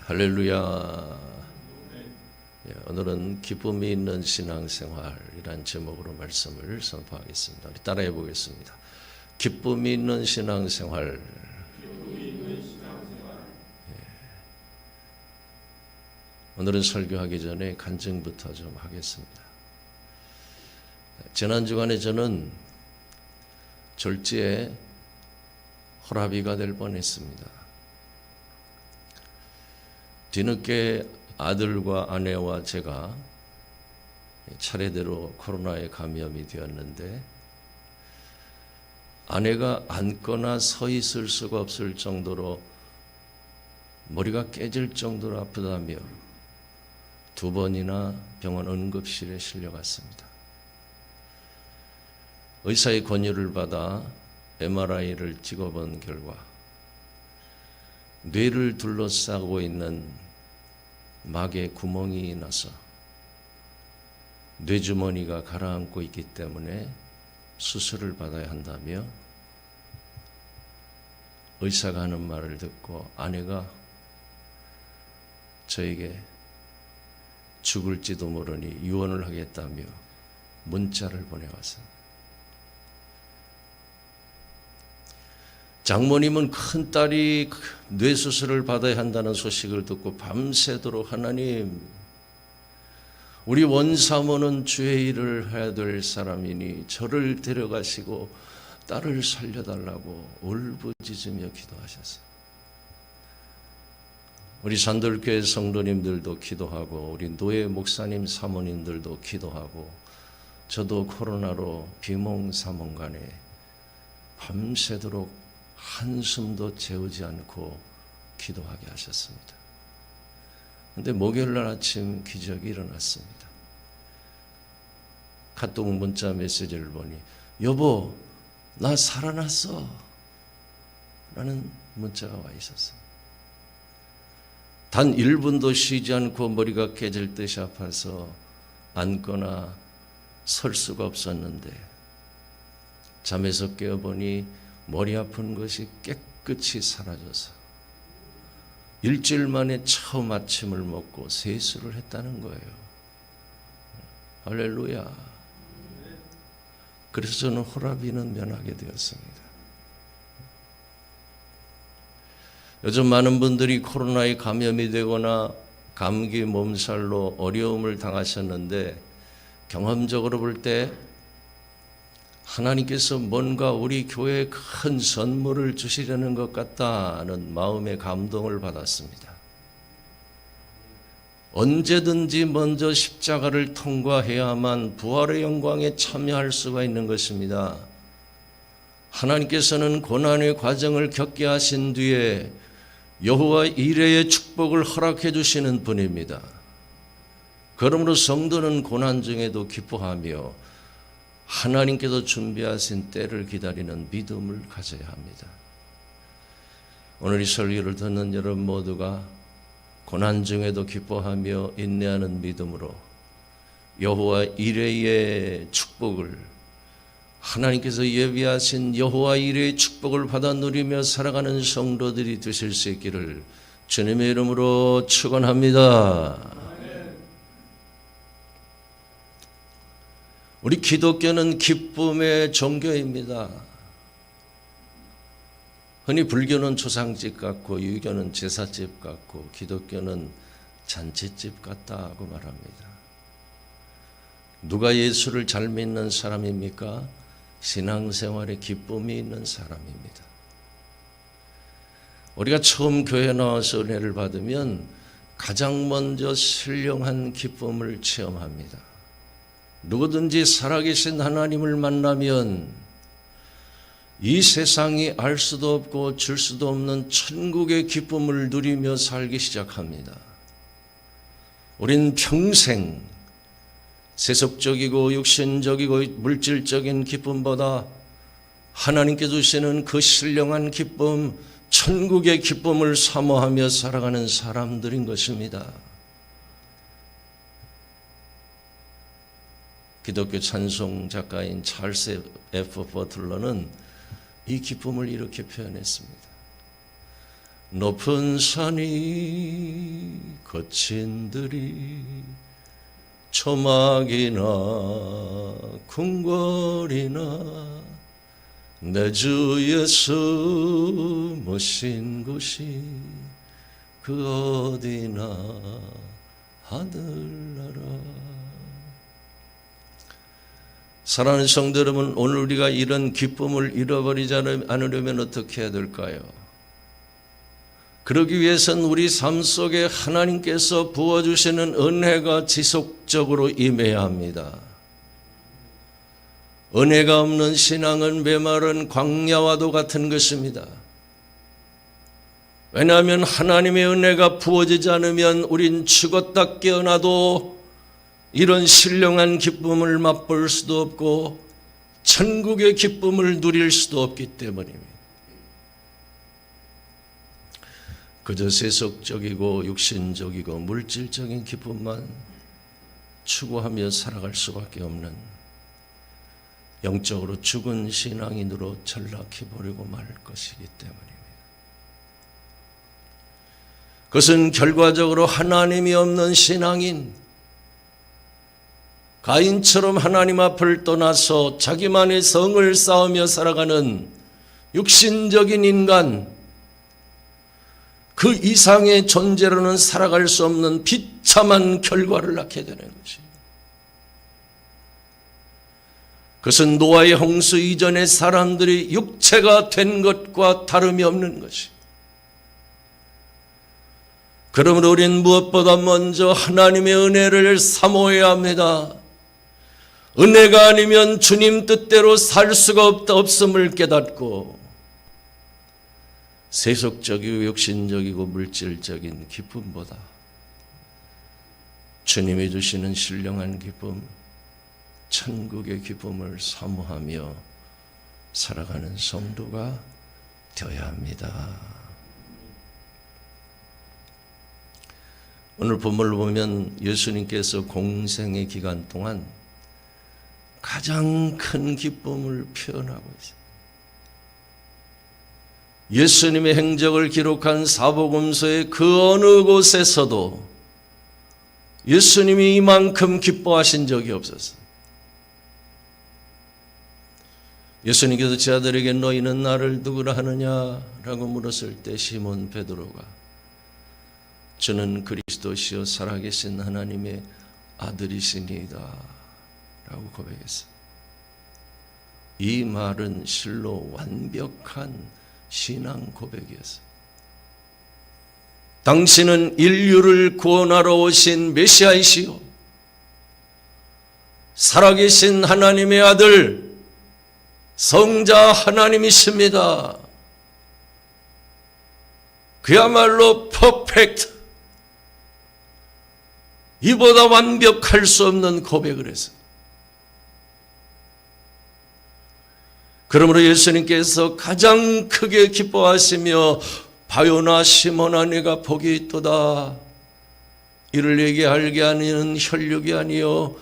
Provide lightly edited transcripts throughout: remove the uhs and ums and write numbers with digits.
할렐루야. 오늘은 기쁨이 있는 신앙생활이란 제목으로 말씀을 선포하겠습니다. 우리 따라해 보겠습니다. 기쁨이 있는 신앙생활. 오늘은 설교하기 전에 간증부터 좀 하겠습니다. 지난 주간에 저는 졸지에 호라비가 될 뻔했습니다. 뒤늦게 아들과 아내와 제가 차례대로 코로나에 감염이 되었는데, 아내가 앉거나 서 있을 수가 없을 정도로 머리가 깨질 정도로 아프다며 2번이나 병원 응급실에 실려갔습니다. 의사의 권유를 받아 MRI를 찍어본 결과 뇌를 둘러싸고 있는 막에 구멍이 나서 뇌주머니가 가라앉고 있기 때문에 수술을 받아야 한다며, 의사가 하는 말을 듣고 아내가 저에게 죽을지도 모르니 유언을 하겠다며 문자를 보내왔습니다. 장모님은 큰딸이 뇌수술을 받아야 한다는 소식을 듣고 밤새도록 하나님, 우리 원사모는 주의 일을 해야 될 사람이니 저를 데려가시고 딸을 살려달라고 울부짖으며 기도하셨어요. 우리 산돌교회 성도님들도 기도하고 우리 노예 목사님 사모님들도 기도하고 저도 코로나로 비몽사몽간에 밤새도록 한숨도 재우지 않고 기도하게 하셨습니다. 그런데 목요일날 아침 기적이 일어났습니다. 카톡 문자 메시지를 보니 여보 나 살아났어 라는 문자가 와 있었어요. 단 1분도 쉬지 않고 머리가 깨질 듯이 아파서 앉거나 설 수가 없었는데, 잠에서 깨어보니 머리 아픈 것이 깨끗이 사라져서 일주일 만에 처음 아침을 먹고 세수를 했다는 거예요. 할렐루야. 그래서 저는 호라비는 면하게 되었습니다. 요즘 많은 분들이 코로나에 감염이 되거나 감기 몸살로 어려움을 당하셨는데, 경험적으로 볼 때 하나님께서 뭔가 우리 교회에 큰 선물을 주시려는 것 같다는 마음의 감동을 받았습니다. 언제든지 먼저 십자가를 통과해야만 부활의 영광에 참여할 수가 있는 것입니다. 하나님께서는 고난의 과정을 겪게 하신 뒤에 여호와 이레의 축복을 허락해 주시는 분입니다. 그러므로 성도는 고난 중에도 기뻐하며 하나님께서 준비하신 때를 기다리는 믿음을 가져야 합니다. 오늘 이 설교를 듣는 여러분 모두가 고난 중에도 기뻐하며 인내하는 믿음으로 여호와 이레의 축복을, 하나님께서 예비하신 여호와 이레의 축복을 받아 누리며 살아가는 성도들이 되실 수 있기를 주님의 이름으로 축원합니다. 우리 기독교는 기쁨의 종교입니다. 흔히 불교는 조상집 같고 유교는 제사집 같고 기독교는 잔치집 같다고 말합니다. 누가 예수를 잘 믿는 사람입니까? 신앙생활에 기쁨이 있는 사람입니다. 우리가 처음 교회에 나와서 은혜를 받으면 가장 먼저 신령한 기쁨을 체험합니다. 누구든지 살아계신 하나님을 만나면 이 세상이 알 수도 없고 줄 수도 없는 천국의 기쁨을 누리며 살기 시작합니다. 우린 평생 세속적이고 육신적이고 물질적인 기쁨보다 하나님께 주시는 그 신령한 기쁨, 천국의 기쁨을 사모하며 살아가는 사람들인 것입니다. 기독교 찬송 작가인 찰스 F. 버틀러는 이 기쁨을 이렇게 표현했습니다. 높은 산이 거친 들이 초막이나 궁궐이나 내 주 예수 모신 곳이 그 어디나 하늘나라. 사랑하는 성도 여러분, 오늘 우리가 이런 기쁨을 잃어버리지 않으려면 어떻게 해야 될까요? 그러기 위해서는 우리 삶 속에 하나님께서 부어주시는 은혜가 지속적으로 임해야 합니다. 은혜가 없는 신앙은 메마른 광야와도 같은 것입니다. 왜냐하면 하나님의 은혜가 부어지지 않으면 우린 죽었다 깨어나도 이런 신령한 기쁨을 맛볼 수도 없고 천국의 기쁨을 누릴 수도 없기 때문입니다. 그저 세속적이고 육신적이고 물질적인 기쁨만 추구하며 살아갈 수밖에 없는 영적으로 죽은 신앙인으로 전락해버리고 말 것이기 때문입니다. 그것은 결과적으로 하나님이 없는 신앙인, 가인처럼 하나님 앞을 떠나서 자기만의 성을 쌓으며 살아가는 육신적인 인간, 그 이상의 존재로는 살아갈 수 없는 비참한 결과를 낳게 되는 것입니다. 그것은 노아의 홍수 이전의 사람들이 육체가 된 것과 다름이 없는 것입니다. 그러므로 우리는 무엇보다 먼저 하나님의 은혜를 사모해야 합니다. 은혜가 아니면 주님 뜻대로 살 수가 없음을 깨닫고 세속적이고 육신적이고 물질적인 기쁨보다 주님이 주시는 신령한 기쁨, 천국의 기쁨을 사모하며 살아가는 성도가 되어야 합니다. 오늘 본문을 보면 예수님께서 공생의 기간 동안 가장 큰 기쁨을 표현하고 있습니다. 예수님의 행적을 기록한 사복음서의 그 어느 곳에서도 예수님이 이만큼 기뻐하신 적이 없었어요. 예수님께서 제 아들에게 너희는 나를 누구라 하느냐라고 물었을 때 시몬 베드로가 저는 그리스도시요 살아계신 하나님의 아들이시니이다 라고 고백했어요. 이 말은 실로 완벽한 신앙 고백이었어요. 당신은 인류를 구원하러 오신 메시아이시요 살아계신 하나님의 아들 성자 하나님이십니다. 그야말로 퍼펙트, 이보다 완벽할 수 없는 고백을 했어요. 그러므로 예수님께서 가장 크게 기뻐하시며 바요나 시몬아 네가 복이 있도다. 이를 내게 알게 하는 혈육이 아니요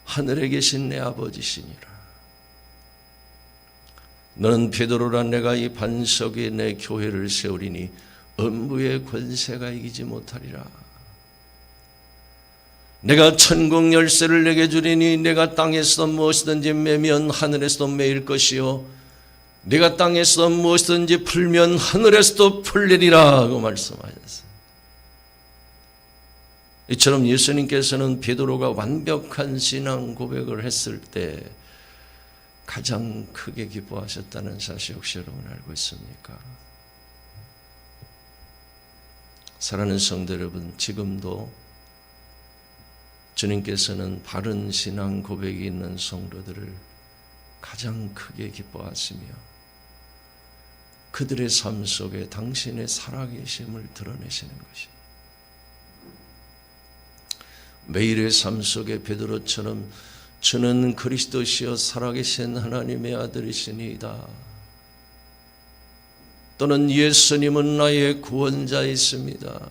하늘에 계신 내 아버지시니라. 너는 베드로라 내가 이 반석 위에 내 교회를 세우리니 음부의 권세가 이기지 못하리라. 내가 천국 열쇠를 내게 주리니 내가 땅에서 무엇이든지 매면 하늘에서도 매일 것이요 내가 땅에서 무엇이든지 풀면 하늘에서도 풀리리라 하고 말씀하셨어요. 이처럼 예수님께서는 베드로가 완벽한 신앙 고백을 했을 때 가장 크게 기뻐하셨다는 사실 혹시 여러분 알고 있습니까? 사랑하는 성도 여러분, 지금도 주님께서는 바른 신앙 고백이 있는 성도들을 가장 크게 기뻐하시며 그들의 삶 속에 당신의 살아계심을 드러내시는 것입니다. 매일의 삶 속에 베드로처럼 주는 그리스도시여 살아계신 하나님의 아들이시니이다. 또는 예수님은 나의 구원자이십니다.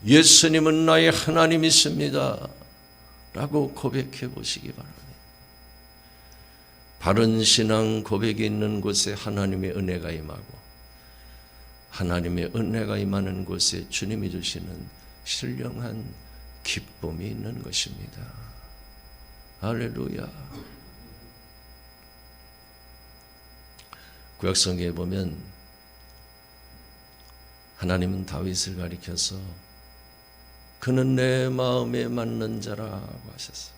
예수님은 나의 하나님이십니다. 라고 고백해 보시기 바랍니다. 바른 신앙 고백이 있는 곳에 하나님의 은혜가 임하고 하나님의 은혜가 임하는 곳에 주님이 주시는 신령한 기쁨이 있는 것입니다. 할렐루야. 구약성경에 보면 하나님은 다윗을 가리켜서 그는 내 마음에 맞는 자라고 하셨어요.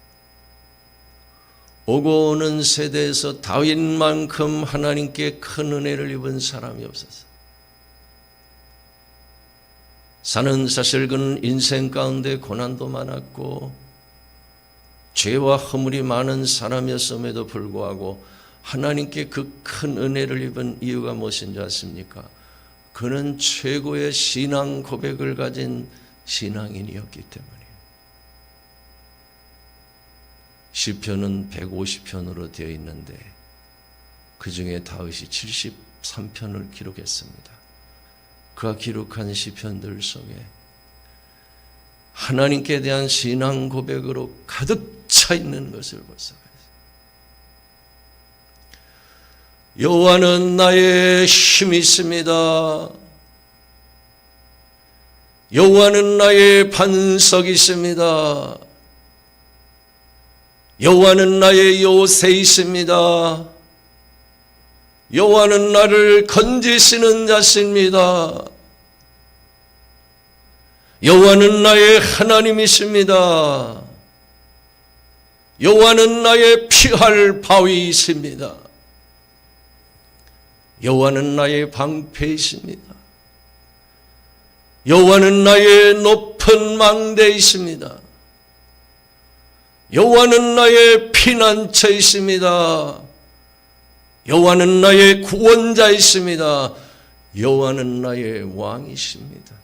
오고 오는 세대에서 다윗만큼 하나님께 큰 은혜를 입은 사람이 없었어요. 사는 사실 그는 인생 가운데 고난도 많았고 죄와 허물이 많은 사람이었음에도 불구하고 하나님께 그 큰 은혜를 입은 이유가 무엇인지 아십니까? 그는 최고의 신앙 고백을 가진 신앙인이었기 때문이에요. 시편은 150편으로 되어 있는데 그 중에 다윗이 73편을 기록했습니다. 그가 기록한 시편들 속에 하나님께 대한 신앙 고백으로 가득 차 있는 것을 볼 수가 있습니다. 여호와는 나의 힘이 있습니다. 여호와는 나의 반석이 있습니다. 여호와는 나의 요새이십니다. 여호와는 나를 건지시는 자십니다. 여호와는 나의 하나님이십니다. 여호와는 나의 피할 바위이십니다. 여호와는 나의 방패이십니다. 여호와는 나의 높은 망대이십니다. 여호와는 나의 피난처이십니다. 여호와는 나의 구원자이십니다. 여호와는 나의 왕이십니다.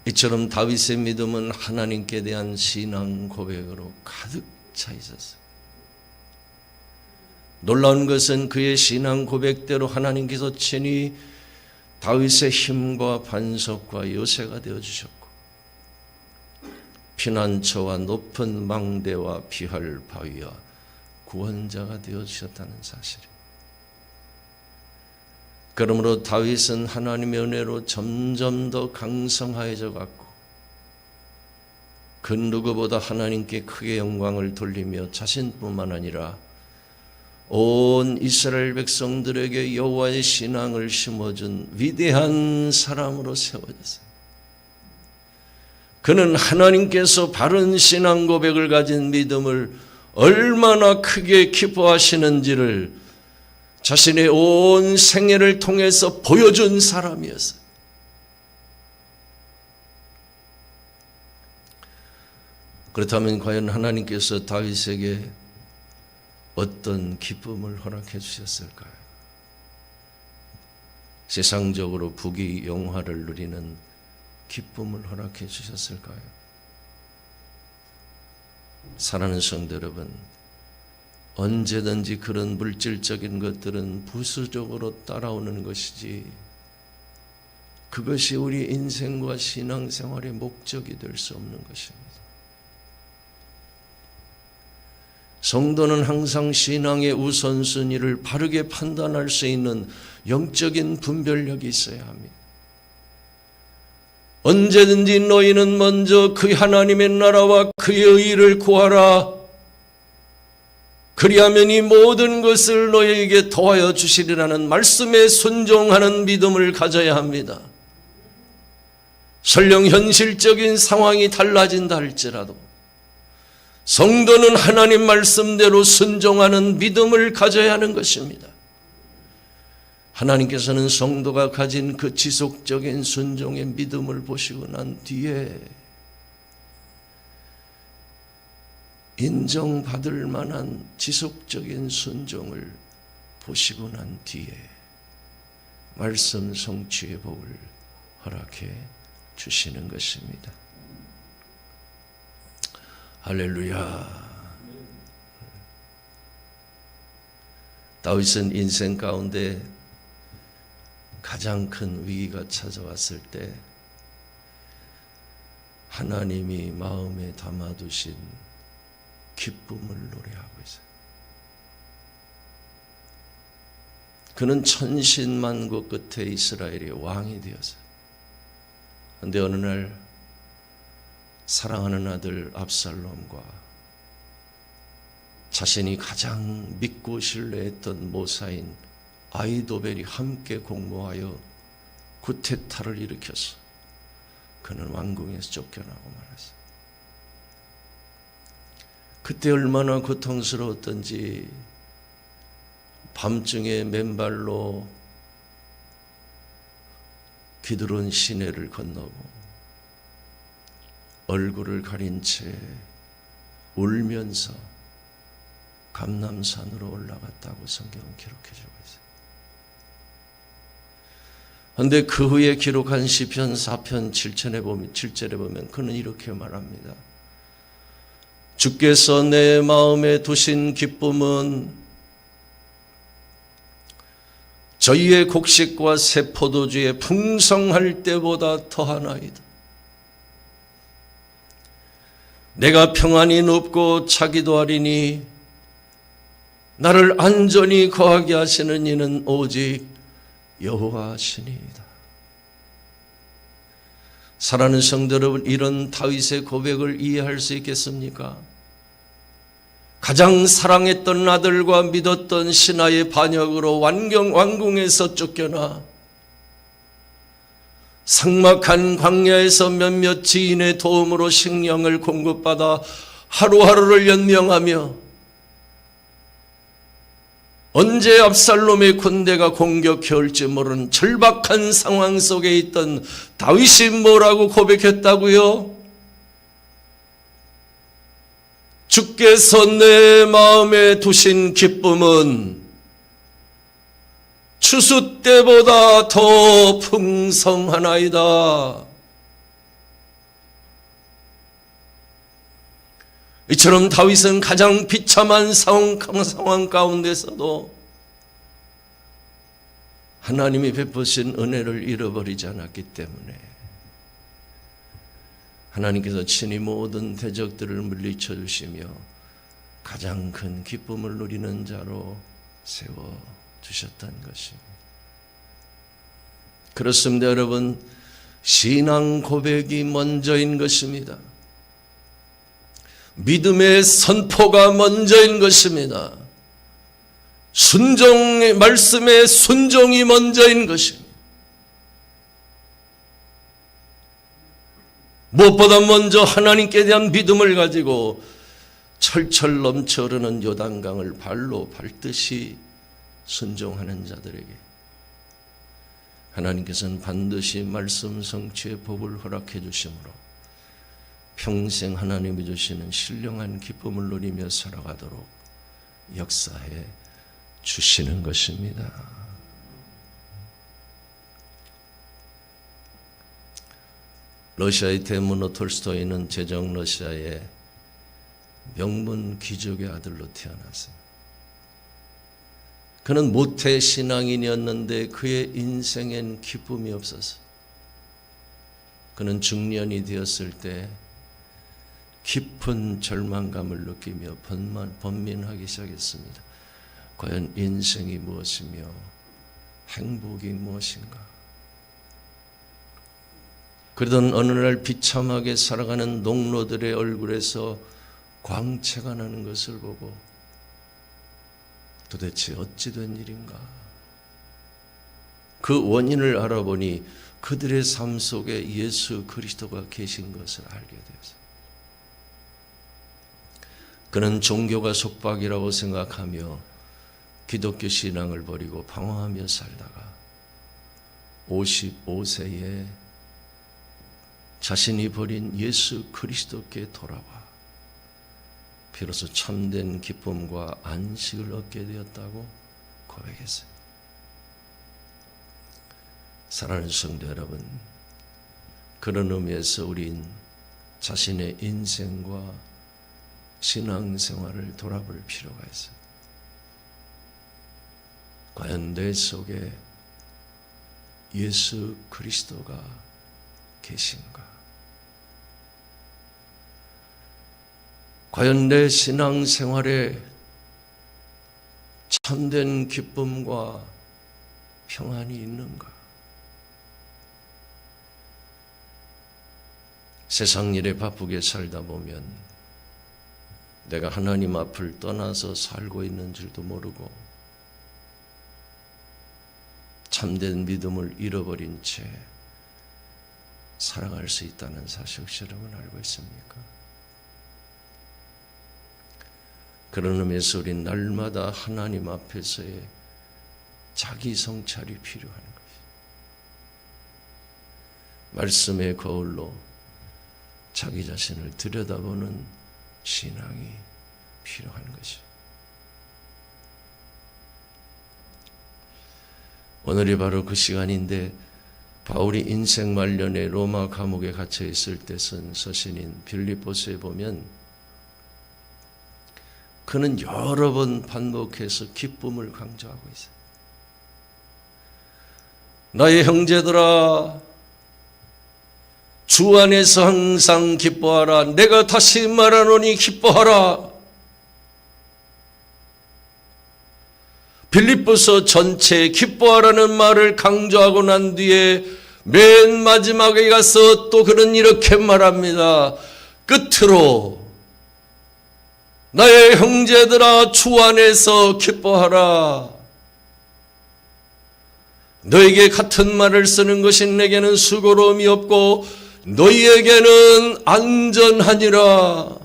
이처럼 다윗의 믿음은 하나님께 대한 신앙 고백으로 가득 차 있었어요. 놀라운 것은 그의 신앙 고백대로 하나님께서 친히 다윗의 힘과 반석과 요새가 되어주셨고 피난처와 높은 망대와 피할 바위와 구원자가 되어주셨다는 사실입니다. 그러므로 다윗은 하나님의 은혜로 점점 더 강성하여져 갔고 그 누구보다 하나님께 크게 영광을 돌리며 자신뿐만 아니라 온 이스라엘 백성들에게 여호와의 신앙을 심어준 위대한 사람으로 세워졌어요. 그는 하나님께서 바른 신앙 고백을 가진 믿음을 얼마나 크게 기뻐하시는지를 자신의 온 생애를 통해서 보여준 사람이었어요. 그렇다면 과연 하나님께서 다윗에게 어떤 기쁨을 허락해 주셨을까요? 세상적으로 부귀 영화를 누리는 기쁨을 허락해 주셨을까요? 사랑하는 성도 여러분, 언제든지 그런 물질적인 것들은 부수적으로 따라오는 것이지 그것이 우리 인생과 신앙생활의 목적이 될 수 없는 것입니다. 성도는 항상 신앙의 우선순위를 바르게 판단할 수 있는 영적인 분별력이 있어야 합니다. 언제든지 너희는 먼저 그 하나님의 나라와 그의 의를 구하라. 그리하면 이 모든 것을 너희에게 더하여 주시리라는 말씀에 순종하는 믿음을 가져야 합니다. 설령 현실적인 상황이 달라진다 할지라도 성도는 하나님 말씀대로 순종하는 믿음을 가져야 하는 것입니다. 하나님께서는 성도가 가진 그 지속적인 순종의 믿음을 보시고 난 뒤에 인정받을 만한 지속적인 순종을 보시고 난 뒤에 말씀 성취의 복을 허락해 주시는 것입니다. 할렐루야. 다윗은 인생 가운데 가장 큰 위기가 찾아왔을 때 하나님이 마음에 담아두신 기쁨을 노래하고 있어요. 그는 천신만고 끝에 이스라엘의 왕이 되었어요. 그런데 어느 날 사랑하는 아들 압살롬과 자신이 가장 믿고 신뢰했던 모사인 아히도벨이 함께 공모하여 구테타를 일으켰어. 그는 왕궁에서 쫓겨나고 말았어. 그때 얼마나 고통스러웠던지 밤중에 맨발로 기드론 시내를 건너고 얼굴을 가린 채 울면서 감람산으로 올라갔다고 성경은 기록해 주고 있어요. 그런데 그 후에 기록한 시편 4편 7절에 보면 그는 이렇게 말합니다. 주께서 내 마음에 두신 기쁨은 저희의 곡식과 새 포도주에 풍성할 때보다 더하나이다. 내가 평안히 눕고 자기도 하리니 나를 안전히 거하게 하시는 이는 오직 여호와시니이다. 사랑하는 성도 여러분, 이런 다윗의 고백을 이해할 수 있겠습니까? 가장 사랑했던 아들과 믿었던 신하의 반역으로 왕궁에서 쫓겨나 삭막한 광야에서 몇몇 지인의 도움으로 식량을 공급받아 하루하루를 연명하며 언제 압살롬의 군대가 공격해 올지 모르는 절박한 상황 속에 있던 다윗이 뭐라고 고백했다고요? 주께서 내 마음에 두신 기쁨은 추수 때보다 더 풍성하나이다. 이처럼 다윗은 가장 비참한 상황 가운데서도 하나님이 베푸신 은혜를 잃어버리지 않았기 때문에 하나님께서 친히 모든 대적들을 물리쳐 주시며 가장 큰 기쁨을 누리는 자로 세워주셨던 것입니다. 그렇습니다, 여러분. 신앙 고백이 먼저인 것입니다. 믿음의 선포가 먼저인 것입니다. 순종의 말씀의 순종이 먼저인 것입니다. 무엇보다 먼저 하나님께 대한 믿음을 가지고 철철 넘쳐 흐르는 요단강을 발로 밟듯이 순종하는 자들에게 하나님께서는 반드시 말씀 성취의 복을 허락해 주심으로 평생 하나님이 주시는 신령한 기쁨을 누리며 살아가도록 역사해 주시는 것입니다. 러시아의 대문호 톨스토이는 제정 러시아의 명문 귀족의 아들로 태어났습니다. 그는 모태 신앙인이었는데 그의 인생엔 기쁨이 없어서 그는 중년이 되었을 때 깊은 절망감을 느끼며 번민하기 시작했습니다. 과연 인생이 무엇이며 행복이 무엇인가? 그러던 어느 날 비참하게 살아가는 농노들의 얼굴에서 광채가 나는 것을 보고 도대체 어찌 된 일인가? 그 원인을 알아보니 그들의 삶 속에 예수 그리스도가 계신 것을 알게 되었습니다. 그는 종교가 속박이라고 생각하며 기독교 신앙을 버리고 방황하며 살다가 55세에 자신이 버린 예수 그리스도께 돌아와 비로소 참된 기쁨과 안식을 얻게 되었다고 고백했어요. 사랑하는 성도 여러분, 그런 의미에서 우린 자신의 인생과 신앙생활을 돌아볼 필요가 있어요. 과연 내 속에 예수 그리스도가 계신가? 과연 내 신앙생활에 참된 기쁨과 평안이 있는가? 세상 일에 바쁘게 살다 보면 내가 하나님 앞을 떠나서 살고 있는 줄도 모르고 참된 믿음을 잃어버린 채 살아갈 수 있다는 사실 혹시 여러분 알고 있습니까? 그런 의미에서 우린 날마다 하나님 앞에서의 자기 성찰이 필요한 것이, 말씀의 거울로 자기 자신을 들여다보는 신앙이 필요한 것이. 오늘이 바로 그 시간인데, 바울이 인생 말년에 로마 감옥에 갇혀 있을 때 쓴 서신인 빌립보서에 보면 그는 여러 번 반복해서 기쁨을 강조하고 있어요. 나의 형제들아, 주 안에서 항상 기뻐하라. 내가 다시 말하노니 기뻐하라. 빌립보서 전체에 기뻐하라는 말을 강조하고 난 뒤에 맨 마지막에 가서 또 그는 이렇게 말합니다. 끝으로 나의 형제들아, 주 안에서 기뻐하라. 너에게 같은 말을 쓰는 것이 내게는 수고로움이 없고 너희에게는 안전하니라.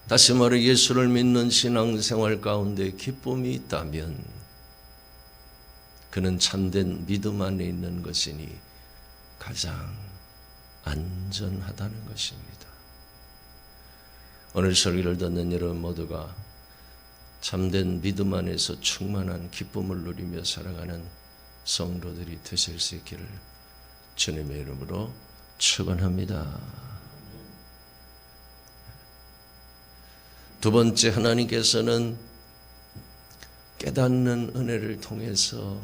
다시 말해 예수를 믿는 신앙생활 가운데 기쁨이 있다면 그는 참된 믿음 안에 있는 것이니 가장 안전하다는 것입니다. 오늘 설교를 듣는 여러분 모두가 참된 믿음 안에서 충만한 기쁨을 누리며 살아가는 성도들이 되실 수 있기를 주님의 이름으로 축원합니다. 두 번째, 하나님께서는 깨닫는 은혜를 통해서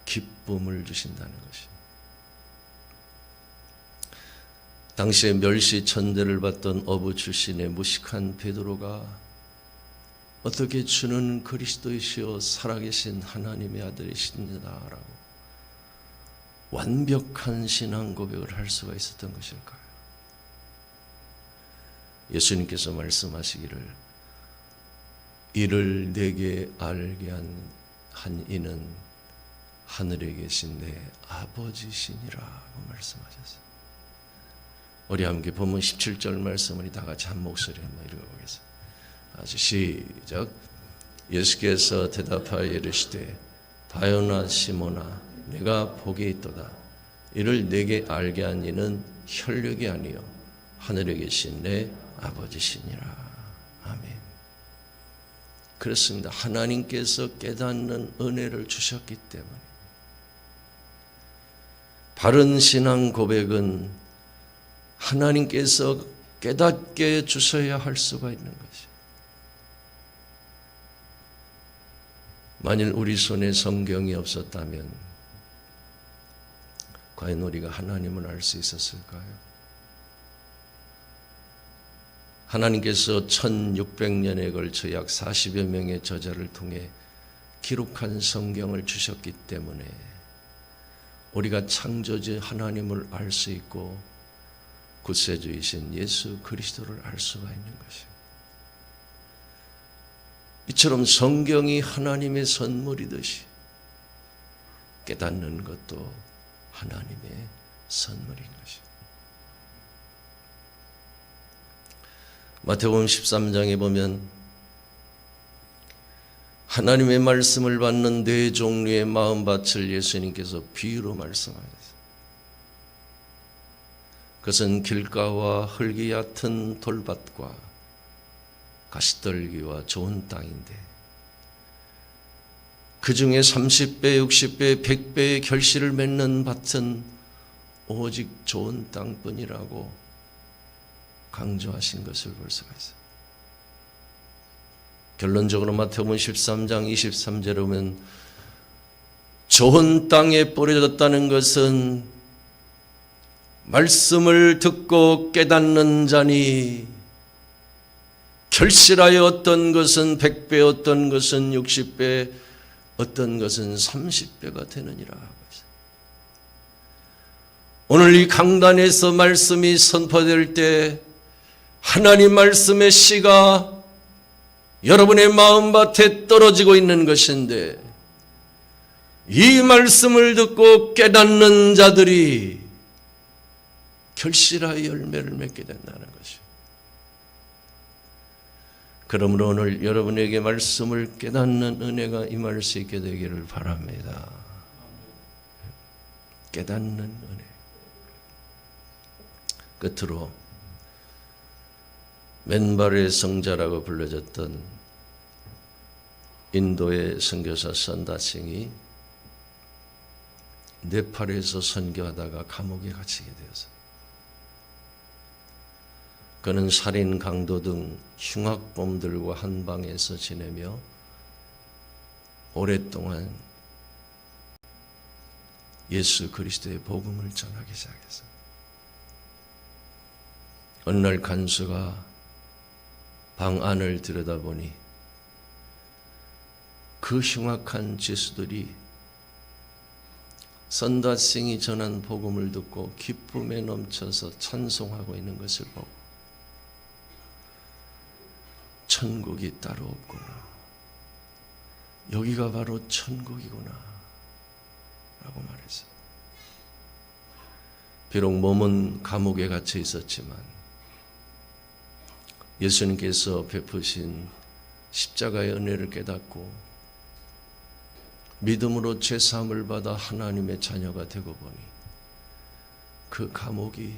기쁨을 주신다는 것입니다. 당시에 멸시 천대를 받던 어부 출신의 무식한 베드로가 어떻게 주는 그리스도이시여 살아계신 하나님의 아들이십니다라고 완벽한 신앙 고백을 할 수가 있었던 것일까요? 예수님께서 말씀하시기를 이를 내게 알게 한 이는 하늘에 계신 내 아버지시니라고 말씀하셨어요. 우리 함께 본문 17절 말씀을 다 같이 한 목소리 한번 읽어보겠습니다. 아주 시작. 예수께서 대답하여 이르시되 바요나 시몬아, 내가 복이 있도다. 이를 내게 알게 한 이는 혈육이 아니요 하늘에 계신 내 아버지시니라. 아멘. 그렇습니다. 하나님께서 깨닫는 은혜를 주셨기 때문에 바른 신앙 고백은 하나님께서 깨닫게 주셔야 할 수가 있는 것이에요. 만일 우리 손에 성경이 없었다면 과연 우리가 하나님을 알 수 있었을까요? 하나님께서 1600년에 걸쳐 약 40여 명의 저자를 통해 기록한 성경을 주셨기 때문에 우리가 창조주 하나님을 알 수 있고 구세주이신 예수 그리스도를 알 수가 있는 것입니다. 이처럼 성경이 하나님의 선물이듯이 깨닫는 것도 하나님의 선물인 것입니다. 마태복음 13장에 보면 하나님의 말씀을 받는 네 종류의 마음밭을 예수님께서 비유로 말씀하셨어요. 그것은 길가와 흙이 얕은 돌밭과 가시떨기와 좋은 땅인데 그 중에 30배, 60배, 100배의 결실을 맺는 밭은 오직 좋은 땅뿐이라고 강조하신 것을 볼 수가 있어요. 결론적으로 마태복음 13장 23절에 보면 좋은 땅에 뿌려졌다는 것은 말씀을 듣고 깨닫는 자니 결실하여 어떤 것은 100배, 어떤 것은 60배, 어떤 것은 30배가 되느니라 하고 있어요. 오늘 이 강단에서 말씀이 선포될 때 하나님 말씀의 씨가 여러분의 마음밭에 떨어지고 있는 것인데, 이 말씀을 듣고 깨닫는 자들이 결실하여 열매를 맺게 된다는 것이요. 그러므로 오늘 여러분에게 말씀을 깨닫는 은혜가 임할 수 있게 되기를 바랍니다. 깨닫는 은혜. 끝으로 맨발의 성자라고 불려졌던 인도의 선교사 선다싱이 네팔에서 선교하다가 감옥에 갇히게 되었어요. 그는 살인, 강도 등 흉악범들과 한 방에서 지내며 오랫동안 예수 그리스도의 복음을 전하기 시작했어요. 어느 날 간수가 방 안을 들여다보니 그 흉악한 죄수들이 선다싱이 전한 복음을 듣고 기쁨에 넘쳐서 찬송하고 있는 것을 보고 천국이 따로 없구나, 여기가 바로 천국이구나 라고 말했어요. 비록 몸은 감옥에 갇혀 있었지만 예수님께서 베푸신 십자가의 은혜를 깨닫고 믿음으로 죄사함을 받아 하나님의 자녀가 되고 보니 그 감옥이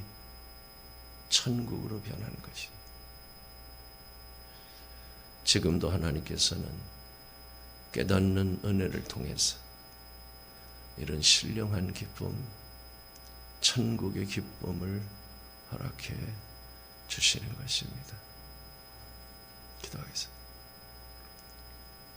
천국으로 변한 것이, 지금도 하나님께서는 깨닫는 은혜를 통해서 이런 신령한 기쁨, 천국의 기쁨을 허락해 주시는 것입니다. 기도하겠습니다.